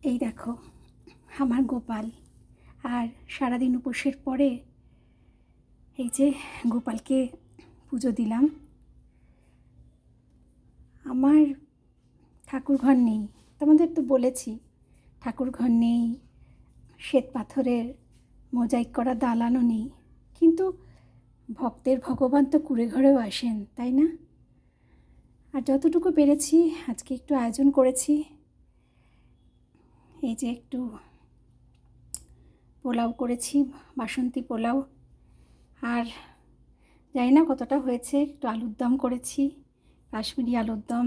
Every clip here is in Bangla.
এই দেখো আমার গোপাল। আর সারাদিন উপোসের পরে এই যে গোপালকে পুজো দিলাম। আমার ঠাকুর ঘর নেই, তোমাদের তো বলেছি ঠাকুর ঘর নেই, শ্বেত পাথরের মোজাইক করা দালানও নেই, কিন্তু ভক্তের ভগবান তো কুঁড়ে ঘরেও আসেন, তাই না? আর যতটুকু পেরেছি আজকে একটু আয়োজন করেছি। এই যে একটু পোলাও করেছি, বাসন্তী পোলাও। আর জানি না কতটা হয়েছে, একটু আলুর দম করেছি, কাশ্মীরি আলুর দম।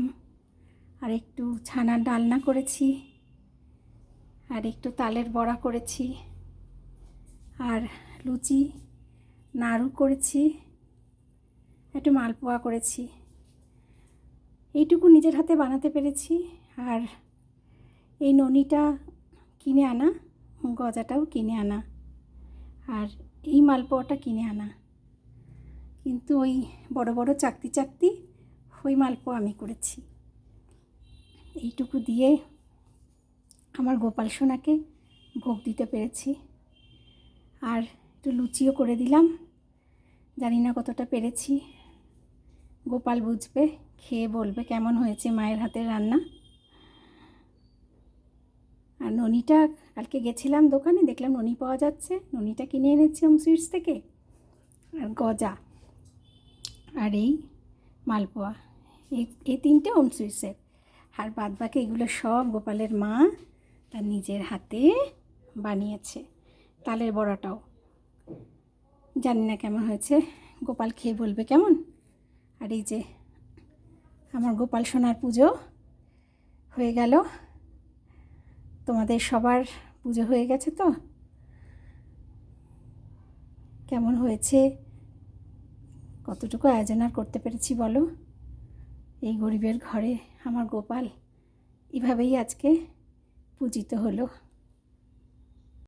আর একটু ছানার ডালনা করেছি, আর একটু তালের বড়া করেছি, আর লুচি নাড়ু করেছি, একটু মালপোয়া করেছি। এইটুকু নিজের হাতে বানাতে পেরেছি। আর এই ননিটা কিনে আনা, গজাটাও কিনে আনা, আর এই মালপোয়াটা কিনে আনা। কিন্তু ওই বড় বড় চাকতি চাকতি ওই মালপোয়া আমি করেছি। এইটুকু দিয়ে আমার গোপাল সোনাকে ভোগ দিতে পেরেছি। আর একটু লুচিও করে দিলাম, জানি না কতটা পেরেছি। গোপাল বুঝবে, খেয়ে বলবে কেমন হয়েছে মায়ের হাতের রান্না। আর ননিটা কালকে গেছিলাম দোকানে, দেখলাম ননি পাওয়া যাচ্ছে, ননিটা কিনে এনেছি হোম সুইটস থেকে। আর গজা আর এই মালপোয়া, এই তিনটে হোম সুইটসের। আর বাদ বাকি এগুলো সব গোপালের মা তার নিজের হাতে বানিয়েছে। তালের বড়াটাও জানি না কেমন হয়েছে, গোপাল খেয়ে বলবে কেমন। আর এই যে আমার গোপাল সোনার পুজো হয়ে গেল। তোমাদের সবার পুজো হয়ে গেছে তো? কেমন হয়েছে, কতটুকু আয়োজন আর করতে পেরেছি বলো? এই গরিবের ঘরে আমার গোপাল এভাবেই আজকে পূজিত হলো।